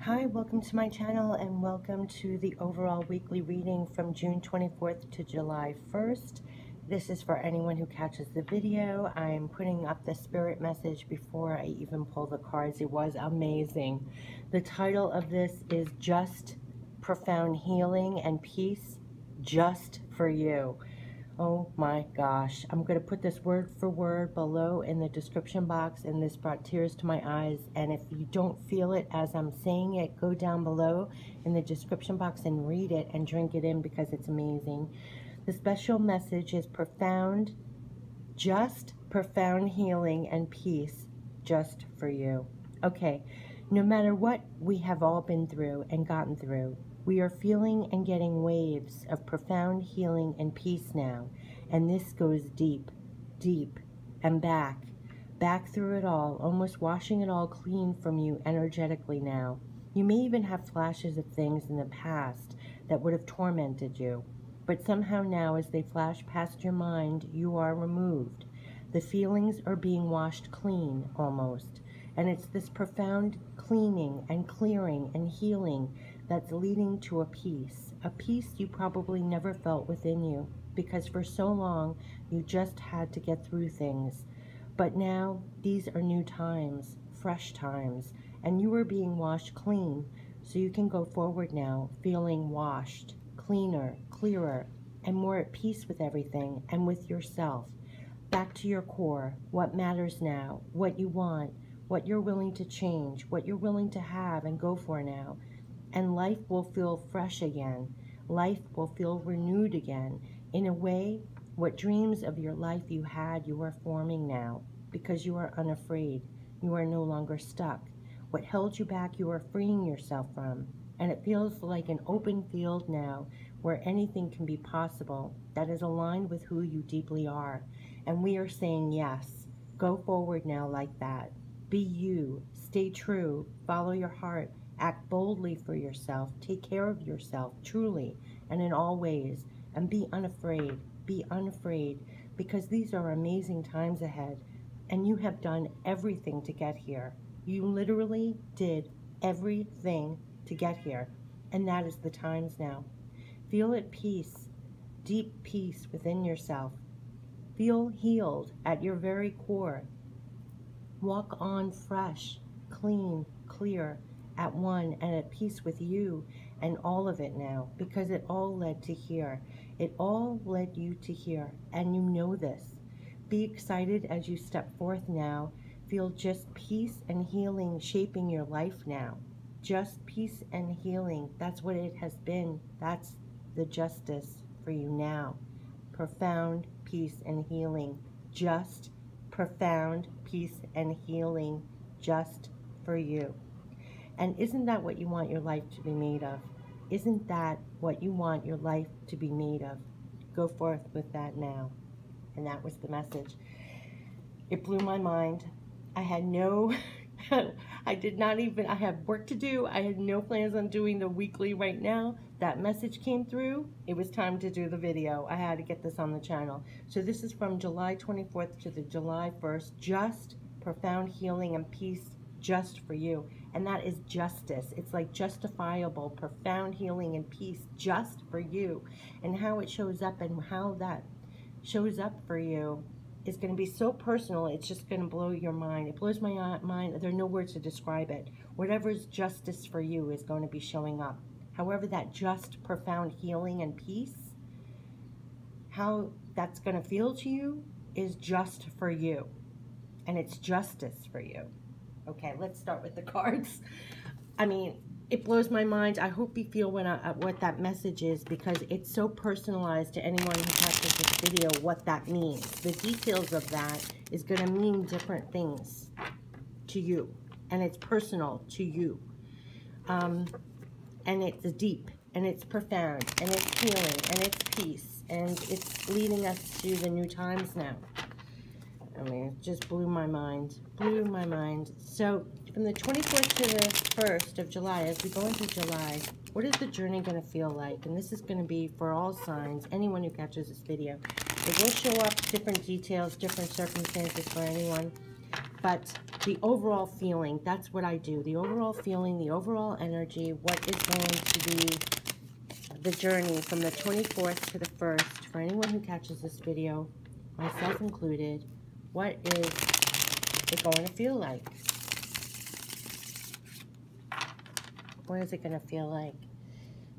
Hi, welcome to my channel and welcome to the overall weekly reading from June 24th to July 1st. This is for anyone who catches the video. I'm putting up the spirit message before I even pull the cards. It was amazing. The title of this is Just Profound Healing and Peace, Just for You. Oh my gosh, I'm going to put this word for word below in the description box, and this brought tears to my eyes. And if you don't feel it as I'm saying it, go down below in the description box and read it and drink it in because it's amazing. The special message is profound, just profound healing and peace just for you. Okay, no matter what we have all been through and gotten through, we are feeling and getting waves of profound healing and peace now. And this goes deep, deep, and back through it all, almost washing it all clean from you energetically now. You may even have flashes of things in the past that would have tormented you. But somehow now, as they flash past your mind, you are removed. The feelings are being washed clean, almost. And it's this profound cleaning and clearing and healing that's leading to a peace you probably never felt within you, because for so long you just had to get through things. But now these are new times, fresh times, and you are being washed clean, so you can go forward now feeling washed, cleaner, clearer, and more at peace with everything and with yourself. Back to your core, what matters now, what you want, what you're willing to change, what you're willing to have and go for now. And life will feel fresh again. Life will feel renewed again. In a way, what dreams of your life you had, you are forming now, because you are unafraid. You are no longer stuck. What held you back, you are freeing yourself from. And it feels like an open field now, where anything can be possible that is aligned with who you deeply are. And we are saying yes. Go forward now like that. Be you. Stay true. Follow your heart. Act boldly for yourself. Take care of yourself, truly, and in all ways. And be unafraid. Be unafraid, because these are amazing times ahead. And you have done everything to get here. You literally did everything to get here. And that is the times now. Feel at peace, deep peace within yourself. Feel healed at your very core. Walk on fresh, clean, clear, at one and at peace with you and all of it now, because it all led to here. It all led you to here, and you know this. Be excited as you step forth now. Feel just peace and healing shaping your life now. Just peace and healing. That's what it has been. That's the justice for you now. Profound peace and healing. Just profound peace and healing just for you. And isn't that what you want your life to be made of? Isn't that what you want your life to be made of? Go forth with that now. And that was the message. It blew my mind. I had no, I have work to do. I had no plans on doing the weekly right now. That message came through. It was time to do the video. I had to get this on the channel. So this is from July 24th to the July 1st. Just profound healing and peace just for you. And that is justice. It's like justifiable, profound healing and peace just for you. And how it shows up and how that shows up for you is going to be so personal, it's just going to blow your mind. It blows my mind. There are no words to describe it. Whatever's justice for you is going to be showing up. However, that just profound healing and peace, how that's going to feel to you is just for you. And it's justice for you. Okay, let's start with the cards. I mean, it blows my mind. I hope you feel what that message is, because it's so personalized to anyone who catches this video what that means. The details of that is going to mean different things to you, and it's personal to you. And it's deep, and it's profound, and it's healing, and it's peace, and it's leading us to the new times now. I mean, it just blew my mind. Blew my mind. So, from the 24th to the 1st of July, as we go into July, what is the journey going to feel like? And this is going to be for all signs, anyone who catches this video. It will show up different details, different circumstances for anyone. But the overall feeling, that's what I do. The overall feeling, the overall energy, what is going to be the journey from the 24th to the 1st, for anyone who catches this video, myself included, what is it going to feel like? What is it going to feel like?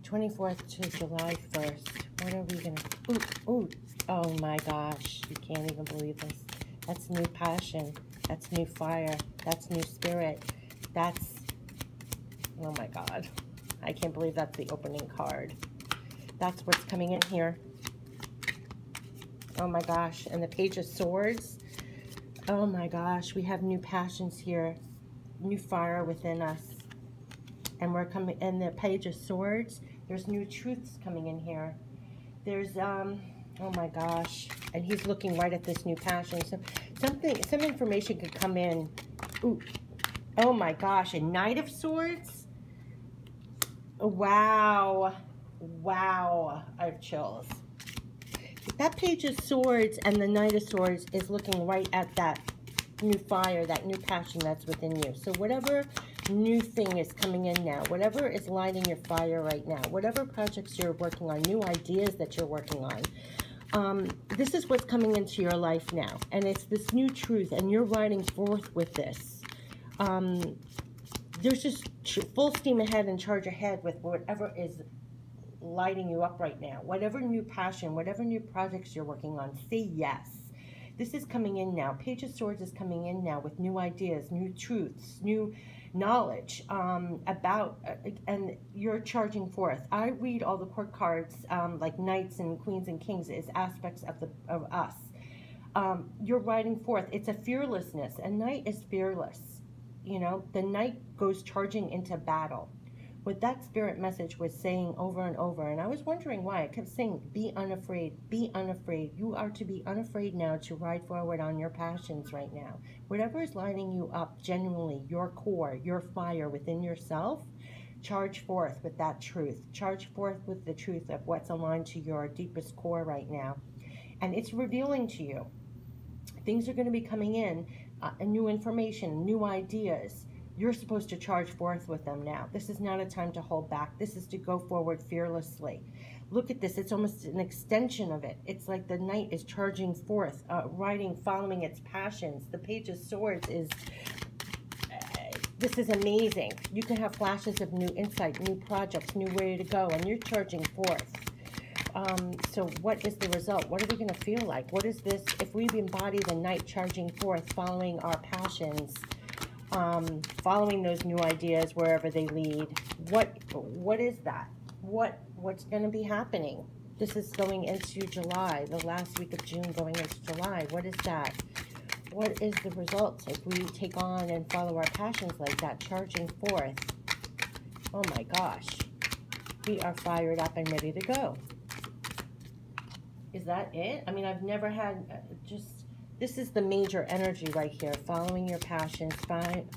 24th to July 1st. What are we going to... Ooh, oh my gosh. You can't even believe this. That's new passion. That's new fire. That's new spirit. That's... Oh my God. I can't believe that's the opening card. That's what's coming in here. Oh my gosh. And the Page of Swords. Oh my gosh. We have new passions here. New fire within us. And we're coming in the Page of Swords. There's new truths coming in here. There's, oh my gosh. And he's looking right at this new passion. So some information could come in. Ooh. Oh my gosh. A Knight of Swords? Wow. Wow. I have chills. That Page of Swords and the Knight of Swords is looking right at that new fire, that new passion that's within you. So whatever new thing is coming in now, whatever is lighting your fire right now, whatever projects you're working on, new ideas that you're working on, this is what's coming into your life now. And it's this new truth, and you're riding forth with this. There's just full steam ahead and charge ahead with whatever is lighting you up right now. Whatever new passion, whatever new projects you're working on, say yes. This is coming in now. Page of Swords is coming in now with new ideas, new truths, new knowledge about, and you're charging forth. I read all the court cards, like knights and queens and kings, as aspects of us. You're riding forth. It's a fearlessness. A knight is fearless. You know, the knight goes charging into battle. What that spirit message was saying over and over, and I was wondering why. I kept saying, be unafraid, be unafraid. You are to be unafraid now to ride forward on your passions right now. Whatever is lighting you up, genuinely, your core, your fire within yourself, charge forth with that truth. Charge forth with the truth of what's aligned to your deepest core right now. And it's revealing to you. Things are going to be coming in, new information, new ideas. You're supposed to charge forth with them now. This is not a time to hold back. This is to go forward fearlessly. Look at this. It's almost an extension of it. It's like the knight is charging forth, riding, following its passions. The Page of Swords is, this is amazing. You can have flashes of new insight, new projects, new way to go, and you're charging forth. So what is the result? What are we going to feel like? What is this? If we embody the knight charging forth, following our passions, following those new ideas wherever they lead, what is that? What's going to be happening? This is going into July, the last week of June going into July. What is that? What is the result if we take on and follow our passions like that, charging forth? Oh my gosh. We are fired up and ready to go. Is that it? I mean, I've never had this is the major energy right here. Following your passions,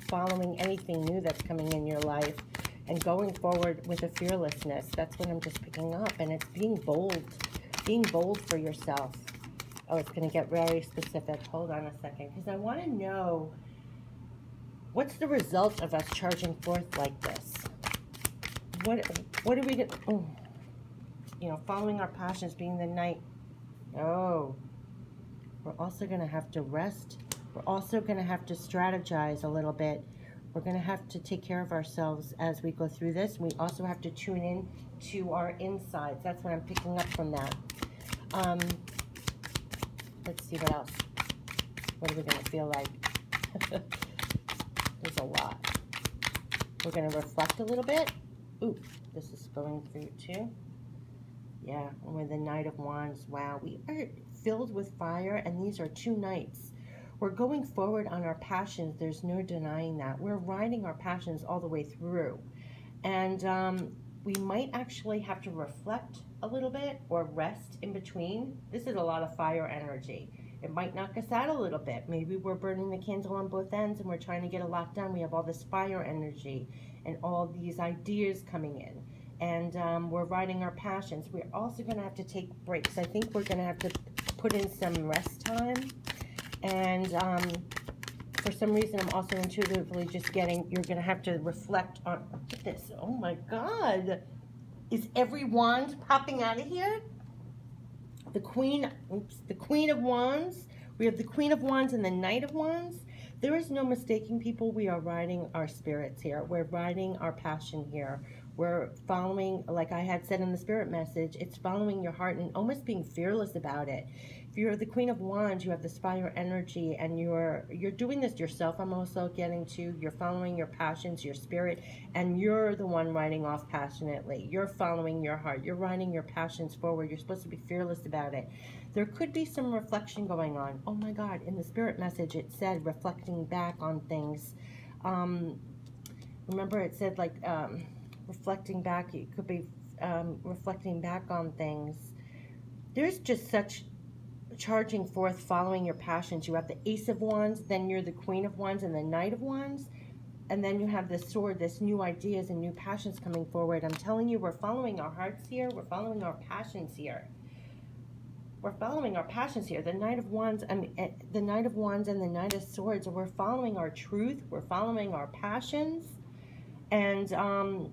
following anything new that's coming in your life, and going forward with a fearlessness. That's what I'm just picking up. And it's being bold for yourself. Oh, it's going to get very specific. Hold on a second, because I want to know what's the result of us charging forth like this. What are we going to... Oh, you know, following our passions, being the knight. Oh, we're also going to have to rest. We're also going to have to strategize a little bit. We're going to have to take care of ourselves as we go through this. We also have to tune in to our insides. That's what I'm picking up from that. Let's see what else. What are we going to feel like? There's a lot. We're going to reflect a little bit. Ooh, this is going through too. Yeah, with the Knight of Wands. Wow, we are filled with fire, and these are two knights. We're going forward on our passions. There's no denying that. We're riding our passions all the way through. And we might actually have to reflect a little bit or rest in between. This is a lot of fire energy. It might knock us out a little bit. Maybe we're burning the candle on both ends and we're trying to get a lot done. We have all this fire energy and all these ideas coming in. And we're riding our passions. We're also going to have to take breaks. I think we're going to have to put in some rest time and for some reason, I'm also intuitively just getting, you're going to have to reflect on this. Oh my God. Is every wand popping out of here? The Queen, the Queen of Wands. We have the Queen of Wands and the Knight of Wands. There is no mistaking, people. We are riding our spirits here. We're riding our passion here. We're following, like I had said in the spirit message, it's following your heart and almost being fearless about it. If you're the Queen of Wands, you have this fire energy, and you're doing this yourself. I'm also getting to, you're following your passions, your spirit, and you're the one riding off passionately. You're following your heart. You're riding your passions forward. You're supposed to be fearless about it. There could be some reflection going on. Oh my God, in the spirit message it said reflecting back on things. Remember it said like reflecting back, it could be reflecting back on things. There's just such charging forth, following your passions. You have the Ace of Wands, then you're the Queen of Wands and the Knight of Wands, and then you have the Sword, this new ideas and new passions coming forward. I'm telling you, we're following our hearts here. We're following our passions here. We're following our passions here. The Knight of Wands, the Knight of Wands and the Knight of Swords, we're following our truth. We're following our passions. And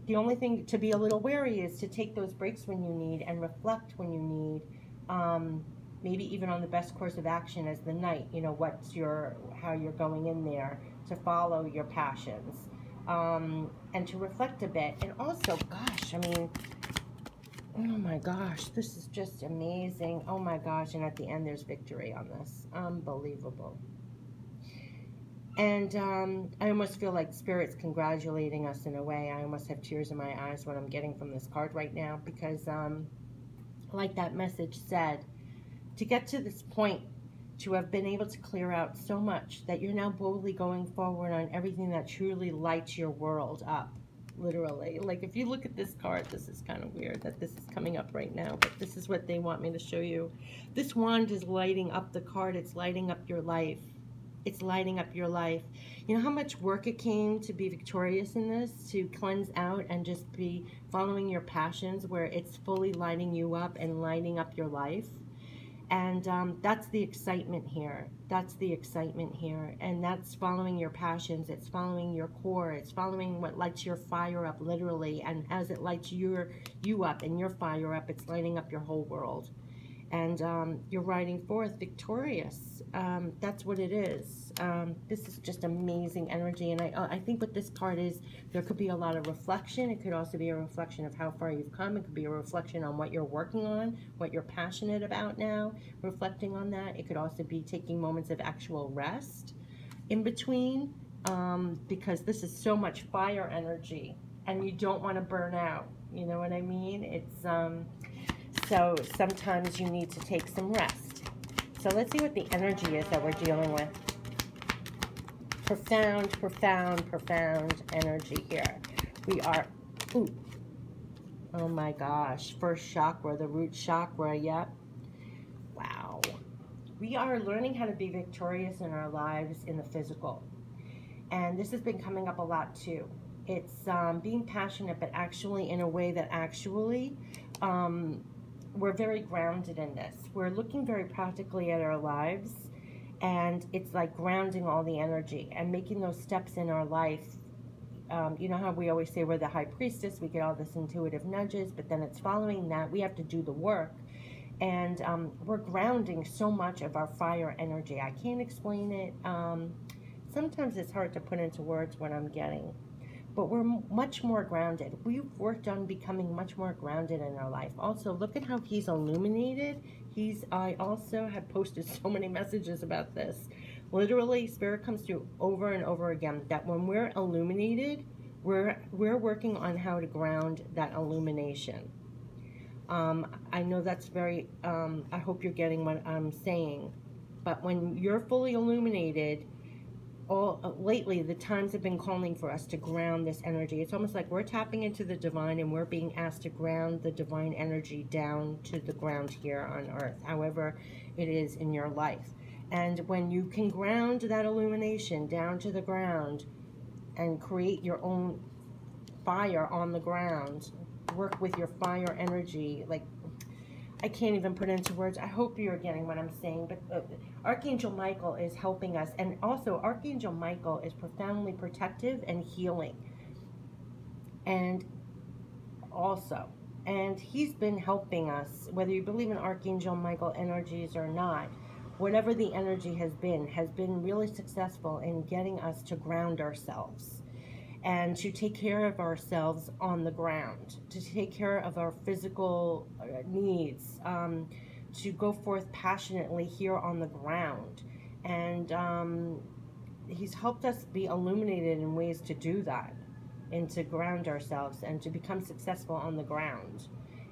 the only thing to be a little wary is to take those breaks when you need and reflect when you need. Maybe even on the best course of action as the Knight. You know, how you're going in there to follow your passions. And to reflect a bit. And also, gosh, I mean, oh my gosh, this is just amazing. Oh my gosh, and at the end there's victory on this. Unbelievable. And I almost feel like Spirit's congratulating us in a way. I almost have tears in my eyes what I'm getting from this card right now, because like that message said, to get to this point, to have been able to clear out so much that you're now boldly going forward on everything that truly lights your world up. Literally, like if you look at this card, this is kind of weird that this is coming up right now, but this is what they want me to show you. This wand is lighting up the card. It's lighting up your life. It's lighting up your life. You know how much work it came to be victorious in this, to cleanse out and just be following your passions, where it's fully lighting you up and lighting up your life. And that's the excitement here. That's the excitement here. And that's following your passions. It's following your core. It's following what lights your fire up, literally. And as it lights you up and your fire up, it's lighting up your whole world. And you're riding forth victorious. That's what it is. This is just amazing energy. And I think what this card is, there could be a lot of reflection. It could also be a reflection of how far you've come. It could be a reflection on what you're working on, what you're passionate about now, reflecting on that. It could also be taking moments of actual rest in between, because this is so much fire energy and you don't want to burn out. You know what I mean? It's so sometimes you need to take some rest. So let's see what the energy is that we're dealing with. Profound, profound, profound energy here. We are, ooh, oh my gosh, first chakra, the root chakra, yep. Wow. We are learning how to be victorious in our lives in the physical. And this has been coming up a lot too. It's being passionate, but actually in a way that actually, we're very grounded in this. We're looking very practically at our lives, and it's like grounding all the energy and making those steps in our life. You know how we always say we're the high priestess, we get all this intuitive nudges, but then it's following that. We have to do the work. And we're grounding so much of our fire energy. I can't explain it. Sometimes it's hard to put into words what I'm getting. But we're much more grounded. We've worked on becoming much more grounded in our life. Also, look at how he's illuminated. I also have posted so many messages about this. Literally, Spirit comes through over and over again that when we're illuminated, we're working on how to ground that illumination. I know that's very, I hope you're getting what I'm saying. But when you're fully illuminated, lately the times have been calling for us to ground this energy. It's almost like we're tapping into the divine and we're being asked to ground the divine energy down to the ground here on earth, however it is in your life. And when you can ground that illumination down to the ground and create your own fire on the ground, work with your fire energy, like, I can't even put into words. I hope you're getting what I'm saying, but Archangel Michael is helping us, and also Archangel Michael is profoundly protective and healing, and he's been helping us, whether you believe in Archangel Michael energies or not. Whatever the energy has been really successful in getting us to ground ourselves and to take care of ourselves on the ground, to take care of our physical needs, to go forth passionately here on the ground. And he's helped us be illuminated in ways to do that, and to ground ourselves and to become successful on the ground.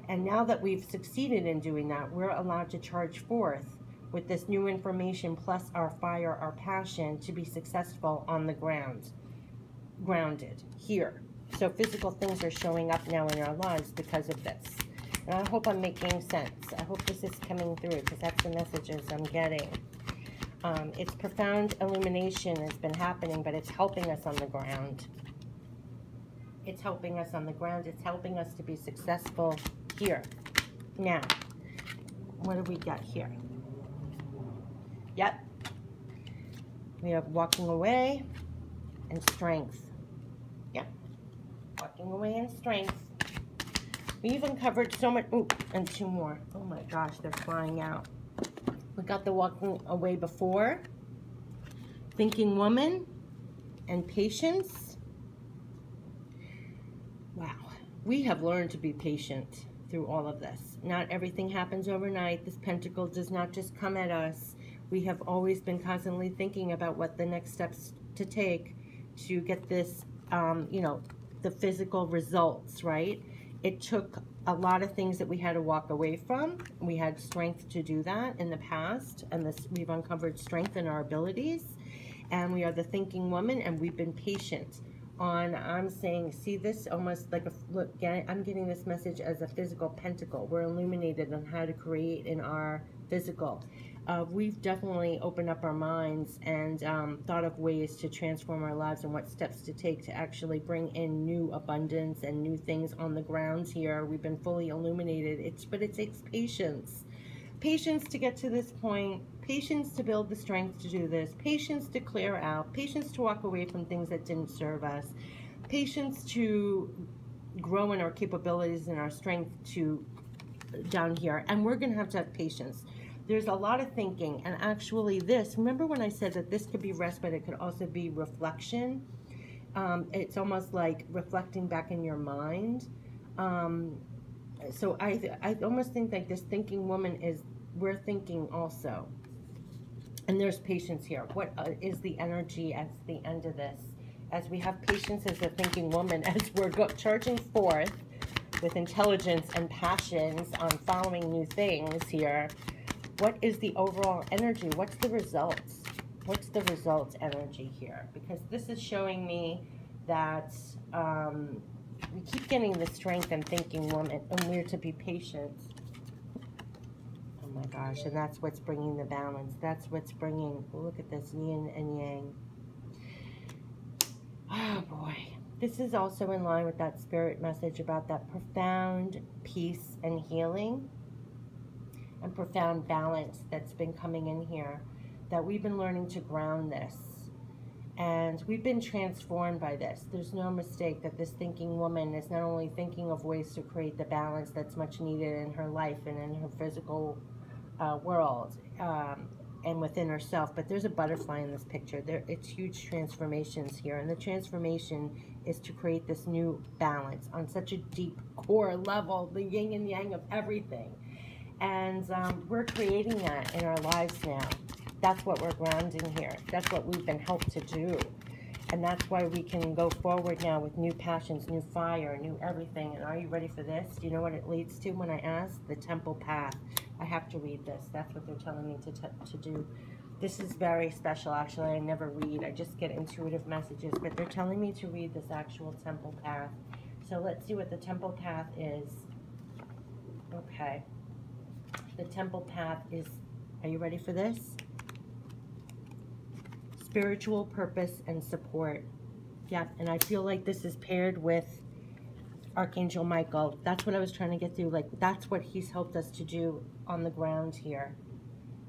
And now that we've succeeded in doing that, we're allowed to charge forth with this new information plus our fire, our passion, to be successful on the ground. Grounded here. So physical things are showing up now in our lives because of this. And I hope I'm making sense. I hope this is coming through, because that's the messages I'm getting. It's profound illumination has been happening, but it's helping us on the ground. It's helping us on the ground. It's helping us to be successful here. Now, what do we got here? Yep. We have walking away and strength. Yep. Walking away and strength. We even covered so much. Ooh, and two more. Oh my gosh, they're flying out. We got the walking away before. Thinking woman and patience. Wow. We have learned to be patient through all of this. Not everything happens overnight. This pentacle does not just come at us. We have always been constantly thinking about what the next steps to take to get this, you know, the physical results, right? It took a lot of things that we had to walk away from. We had strength to do that in the past, and this, we've uncovered strength in our abilities, and we are the thinking woman, and we've been patient on, I'm saying, see this almost like a, look, I'm getting this message as a physical pentacle. We're illuminated on how to create in our physical. We've definitely opened up our minds and thought of ways to transform our lives and what steps to take to actually bring in new abundance and new things on the grounds here. We've been fully illuminated. But it takes patience. Patience to get to this point, patience to build the strength to do this, patience to clear out, patience to walk away from things that didn't serve us, patience to grow in our capabilities and our strength to down here. And we're going to have patience. There's a lot of thinking, and actually this, remember when I said that this could be rest, but it could also be reflection? It's almost like reflecting back in your mind. So I almost think like this thinking woman is, we're thinking also. And there's patience here. What is the energy at the end of this? As we have patience as a thinking woman, as we're charging forth with intelligence and passions on following new things here, what is the overall energy? What's the results? What's the results energy here? Because this is showing me that we keep getting the strength and thinking woman, and we're to be patient. Oh my gosh, and that's what's bringing the balance. That's what's bringing, look at this, yin and yang. Oh boy. This is also in line with that spirit message about that profound peace and healing and profound balance that's been coming in here, that we've been learning to ground this. And we've been transformed by this. There's no mistake that this thinking woman is not only thinking of ways to create the balance that's much needed in her life and in her physical world and within herself, but there's a butterfly in this picture. It's huge transformations here, and the transformation is to create this new balance on such a deep core level, the yin and yang of everything. And we're creating that in our lives now. That's what we're grounding here. That's what we've been helped to do. And that's why we can go forward now with new passions, new fire, new everything. And are you ready for this? Do you know what it leads to when I ask? The temple path. I have to read this. That's what they're telling me to do. This is very special, actually. I never read. I just get intuitive messages. But they're telling me to read this actual temple path. So let's see what the temple path is. Okay. The temple path is, are you ready for this? Spiritual purpose and support. Yeah, and I feel like this is paired with Archangel Michael. That's what I was trying to get through. Like, that's what he's helped us to do on the ground here,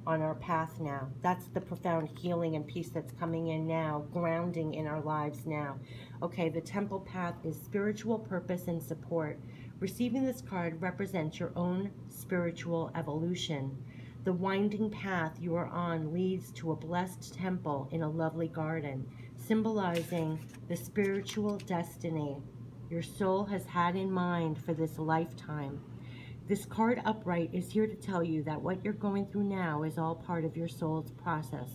on our path now. That's the profound healing and peace that's coming in now, grounding in our lives now. Okay, the temple path is spiritual purpose and support. Receiving this card represents your own spiritual evolution. The winding path you are on leads to a blessed temple in a lovely garden, symbolizing the spiritual destiny your soul has had in mind for this lifetime. This card upright is here to tell you that what you're going through now is all part of your soul's process.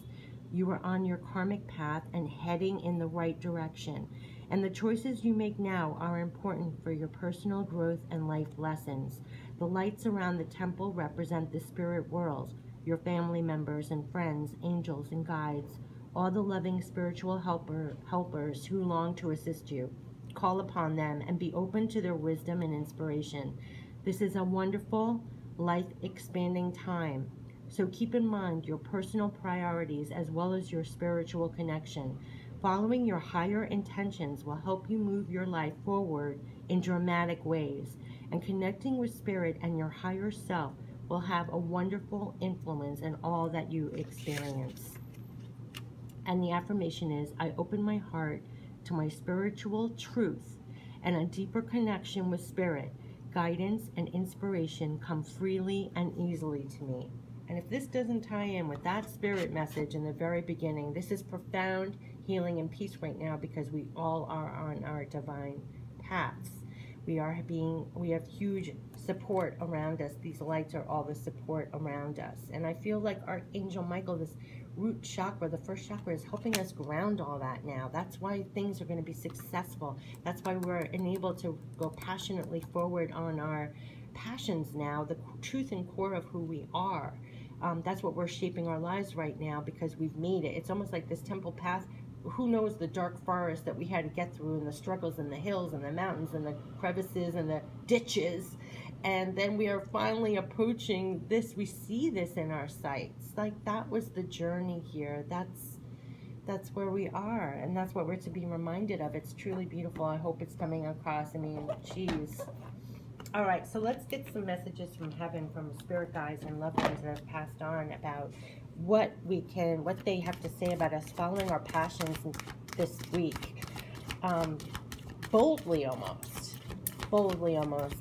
You are on your karmic path and heading in the right direction. And the choices you make now are important for your personal growth and life lessons. The lights around the temple represent the spirit world, your family members and friends, angels and guides, all the loving spiritual helpers who long to assist you. Call upon them and be open to their wisdom and inspiration. This is a wonderful, life-expanding time. So keep in mind your personal priorities as well as your spiritual connection. Following your higher intentions will help you move your life forward in dramatic ways. And connecting with spirit and your higher self will have a wonderful influence in all that you experience. And the affirmation is, I open my heart to my spiritual truth and a deeper connection with spirit. Guidance and inspiration come freely and easily to me. And if this doesn't tie in with that spirit message in the very beginning, this is profound healing and peace right now, because we all are on our divine paths. We have huge support around us. These lights are all the support around us. And I feel like Archangel Michael, this root chakra, the first chakra, is helping us ground all that now. That's why things are going to be successful. That's why we're enabled to go passionately forward on our passions now, the truth and core of who we are. That's what we're shaping our lives right now, because we've made it. It's almost like this temple path. Who knows the dark forest that we had to get through, and the struggles and the hills and the mountains and the crevices and the ditches. And then we are finally approaching this. We see this in our sights. Like, that was the journey here. That's where we are. And that's what we're to be reminded of. It's truly beautiful. I hope it's coming across. I mean, geez. All right, so let's get some messages from heaven, from spirit guides and loved ones that have passed on, about what they have to say about us following our passions this week. Boldly almost,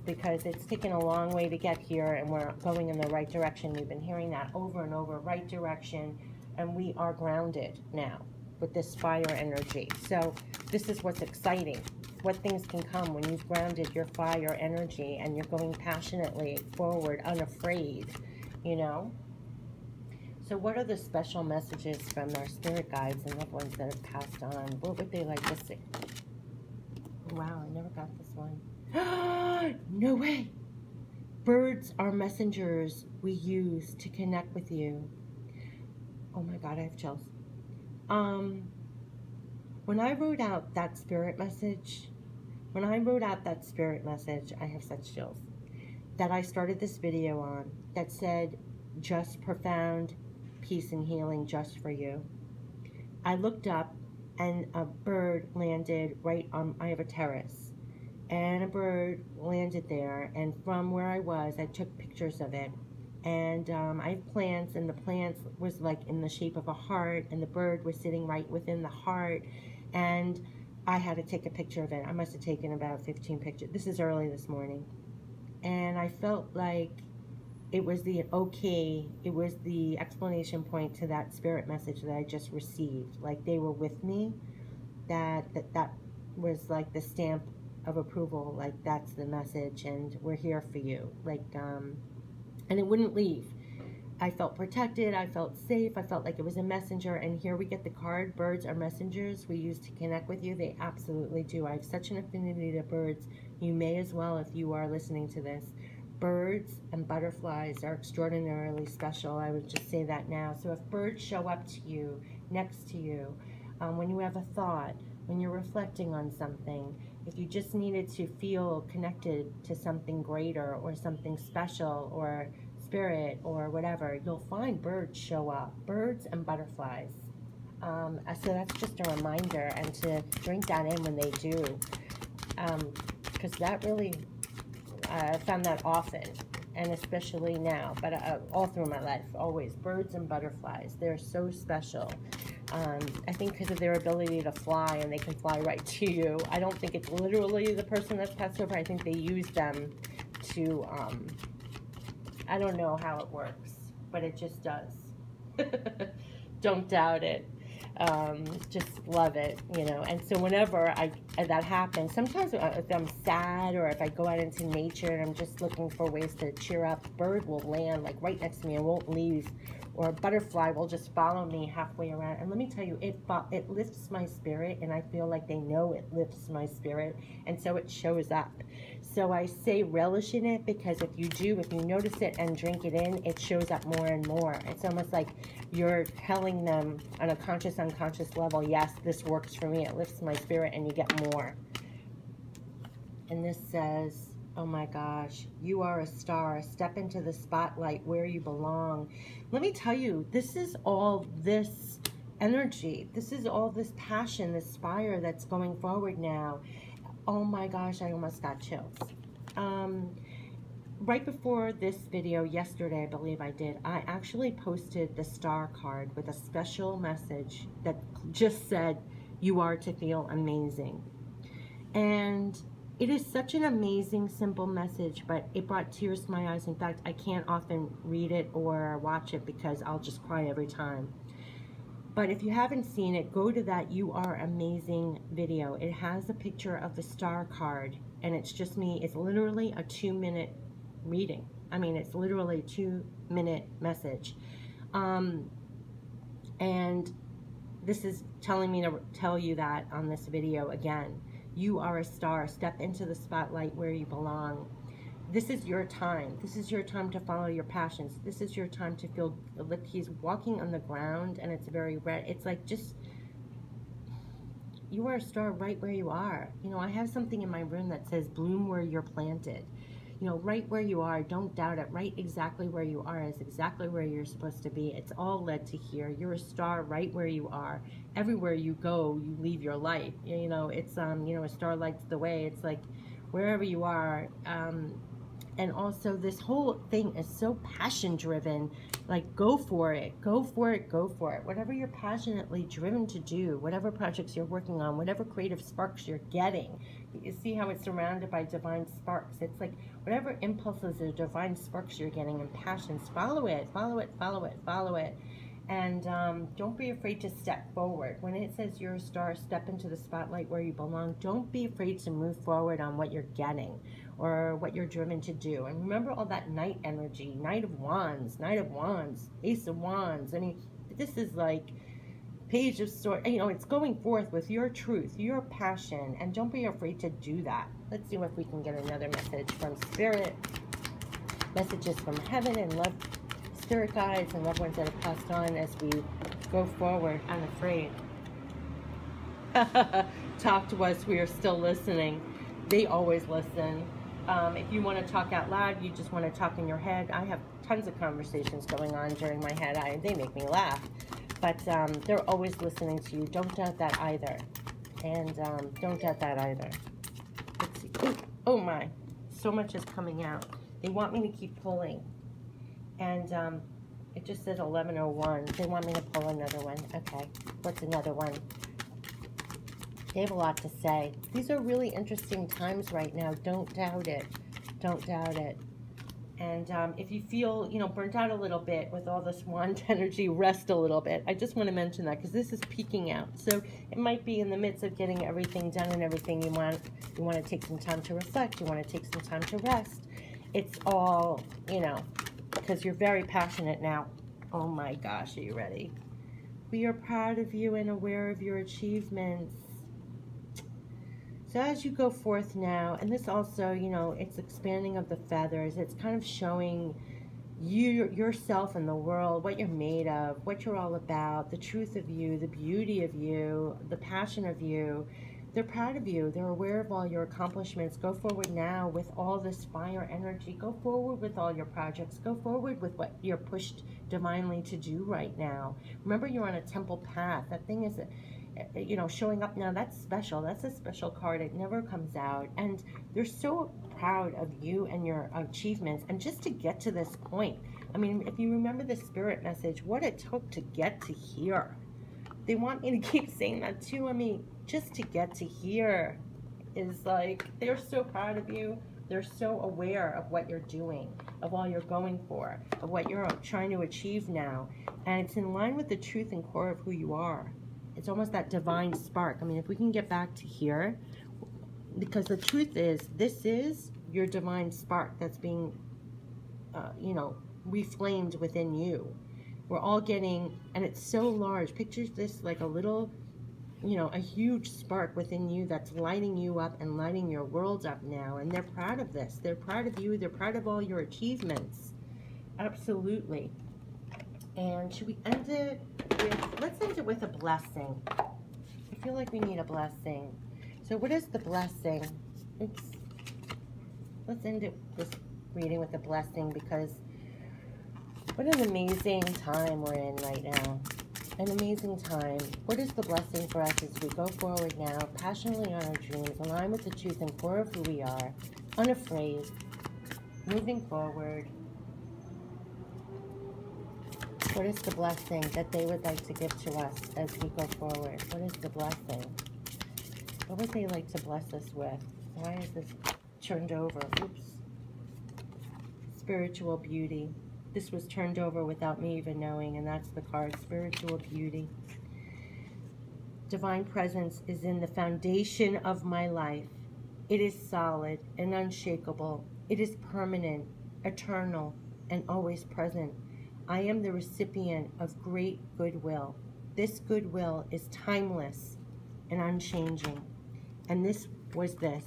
because it's taken a long way to get here, and we're going in the right direction. We've been hearing that over and over, right direction, and we are grounded now with this fire energy. So this is what's exciting. What things can come when you've grounded your fire energy and you're going passionately forward, unafraid, you know? So what are the special messages from our spirit guides and loved ones that have passed on? What would they like to see? Wow, I never got this one. No way! Birds are messengers we use to connect with you. Oh my God, I have chills. When I wrote out that spirit message, I have such chills, that I started this video on, that said, just profound peace and healing just for you. I looked up, and a bird landed right on, I have a terrace, and a bird landed there, and from where I was, I took pictures of it. And I have plants, and the plants was like in the shape of a heart, and the bird was sitting right within the heart, and I had to take a picture of it. I must have taken about 15 pictures. This is early this morning. And I felt like it was the explanation point to that spirit message that I just received. Like, they were with me. That was like the stamp of approval. Like, that's the message, and we're here for you. Like, and it wouldn't leave. I felt protected, I felt safe, I felt like it was a messenger, and here we get the card, birds are messengers we use to connect with you. They absolutely do. I have such an affinity to birds. You may as well if you are listening to this. Birds and butterflies are extraordinarily special. I would just say that now. So if birds show up to you, next to you, when you have a thought, when you're reflecting on something, if you just needed to feel connected to something greater or something special or spirit or whatever, you'll find birds show up. Birds and butterflies. So that's just a reminder, and to drink that in when they do. because that really, I found that often, and especially now, but all through my life, always. Birds and butterflies, they're so special. I think because of their ability to fly, and they can fly right to you. I don't think it's literally the person that's passed over. I think they use them to, I don't know how it works, but it just does. Don't doubt it. Just love it, you know. And so whenever that happens, sometimes if I'm sad, or if I go out into nature and I'm just looking for ways to cheer up, a bird will land like right next to me and won't leave, or a butterfly will just follow me halfway around. And let me tell you, it lifts my spirit, and I feel like they know it lifts my spirit, and so it shows up. So I say relish in it, because if you notice it and drink it in, it shows up more and more. It's almost like you're telling them on a conscious, unconscious level, yes, this works for me, it lifts my spirit, and you get more. And this says, oh my gosh, you are a star. Step into the spotlight where you belong. Let me tell you, this is all this energy. This is all this passion, this fire that's going forward now. Oh my gosh, I almost got chills. Right before this video, yesterday, I believe I did, I actually posted the star card with a special message that just said, you are to feel amazing. And it is such an amazing, simple message, but it brought tears to my eyes. In fact, I can't often read it or watch it because I'll just cry every time. But if you haven't seen it, go to that You Are Amazing video. It has a picture of the star card, and it's just me. It's literally a 2-minute reading. I mean, it's literally a 2-minute message. And this is telling me to tell you that on this video again. You are a star. Step into the spotlight where you belong. This is your time. This is your time to follow your passions. This is your time to feel like he's walking on the ground, and it's very red. It's like, just, you are a star right where you are. You know, I have something in my room that says bloom where you're planted. You know, right where you are, don't doubt it. Right exactly where you are is exactly where you're supposed to be. It's all led to here. You're a star right where you are. Everywhere you go, you leave your light. You know, it's, you know, a star lights the way. It's like, wherever you are, and also this whole thing is so passion driven. Like, go for it, go for it, go for it. Whatever you're passionately driven to do, whatever projects you're working on, whatever creative sparks you're getting, you see how it's surrounded by divine sparks. It's like whatever impulses or divine sparks you're getting and passions, follow it, follow it, follow it, follow it. And don't be afraid to step forward. When it says you're a star, step into the spotlight where you belong. Don't be afraid to move forward on what you're getting or what you're driven to do. And remember all that Knight energy, Knight of Wands, Ace of Wands. I mean, this is like Page of Swords. You know, it's going forth with your truth, your passion, and don't be afraid to do that. Let's see if we can get another message from Spirit, messages from heaven and love, spirit guides and loved ones that have passed on as we go forward, unafraid. Talk to us, we are still listening. They always listen. If you want to talk out loud, you just want to talk in your head. I have tons of conversations going on during my head. They make me laugh. But they're always listening to you. Don't doubt that either. And don't doubt that either. Let's see. Ooh, oh my. So much is coming out. They want me to keep pulling. And it just says 11:01. They want me to pull another one. Okay. What's another one? They have a lot to say. These are really interesting times right now. Don't doubt it. Don't doubt it. And if you feel, you know, burnt out a little bit with all this wand energy, rest a little bit. I just want to mention that because this is peaking out. So it might be in the midst of getting everything done and everything you want. You want to take some time to reflect. You want to take some time to rest. It's all, you know, because you're very passionate now. Oh my gosh, are you ready? We are proud of you and aware of your achievements. So as you go forth now, and this also, you know, it's expanding of the feathers. It's kind of showing you, yourself in the world, what you're made of, what you're all about, the truth of you, the beauty of you, the passion of you. They're proud of you. They're aware of all your accomplishments. Go forward now with all this fire energy. Go forward with all your projects. Go forward with what you're pushed divinely to do right now. Remember, you're on a temple path. That thing is you know, showing up now, that's special. That's a special card. It never comes out. And they're so proud of you and your achievements. And just to get to this point, I mean, if you remember the spirit message, what it took to get to here. They want me to keep saying that too. I mean, just to get to here is like, they're so proud of you. They're so aware of what you're doing, of all you're going for, of what you're trying to achieve now. And it's in line with the truth and core of who you are. It's almost that divine spark. I mean, if we can get back to here, because the truth is, this is your divine spark that's being, you know, reflamed within you. We're all getting, and it's so large. Picture this like a little, you know, a huge spark within you that's lighting you up and lighting your world up now. And they're proud of this. They're proud of you. They're proud of all your achievements. Absolutely. And should we end it with, let's end it with a blessing. I feel like we need a blessing. So what is the blessing? Oops. Let's end it, this reading, with a blessing, because what an amazing time we're in right now. An amazing time. What is the blessing for us as we go forward now, passionately on our dreams, align with the truth and core of who we are, unafraid, moving forward? What is the blessing that they would like to give to us as we go forward? What is the blessing? What would they like to bless us with? Why is this turned over? Oops. Spiritual beauty. This was turned over without me even knowing, and that's the card, spiritual beauty. Divine presence is in the foundation of my life. It is solid and unshakable. It is permanent, eternal, and always present. I am the recipient of great goodwill. This goodwill is timeless and unchanging. And this was this.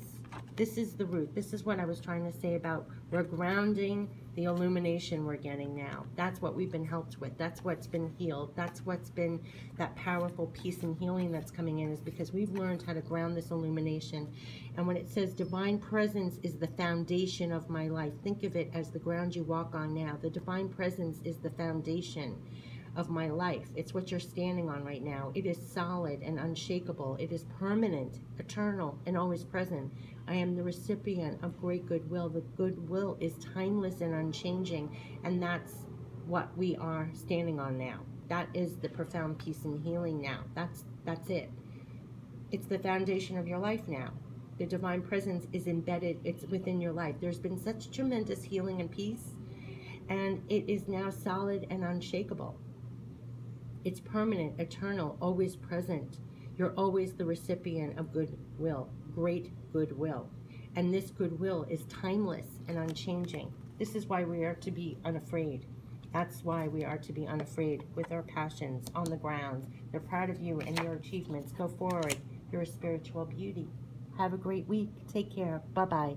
This is the root. This is what I was trying to say about we're grounding the illumination we're getting now. That's what we've been helped with. That's what's been healed. That's what's been that powerful peace and healing that's coming in, is because we've learned how to ground this illumination. And when it says divine presence is the foundation of my life, think of it as the ground you walk on now. The divine presence is the foundation of my life. It's what you're standing on right now. It is solid and unshakable. It is permanent, eternal, and always present. I am the recipient of great goodwill. The goodwill is timeless and unchanging, and that's what we are standing on now. That is the profound peace and healing now. That's it. It's the foundation of your life now. The divine presence is embedded. It's within your life. There's been such tremendous healing and peace, and it is now solid and unshakable. It's permanent, eternal, always present. You're always the recipient of goodwill, great goodwill. And this goodwill is timeless and unchanging. This is why we are to be unafraid. That's why we are to be unafraid with our passions on the ground. They're proud of you and your achievements. Go forward. You're a spiritual beauty. Have a great week. Take care. Bye-bye.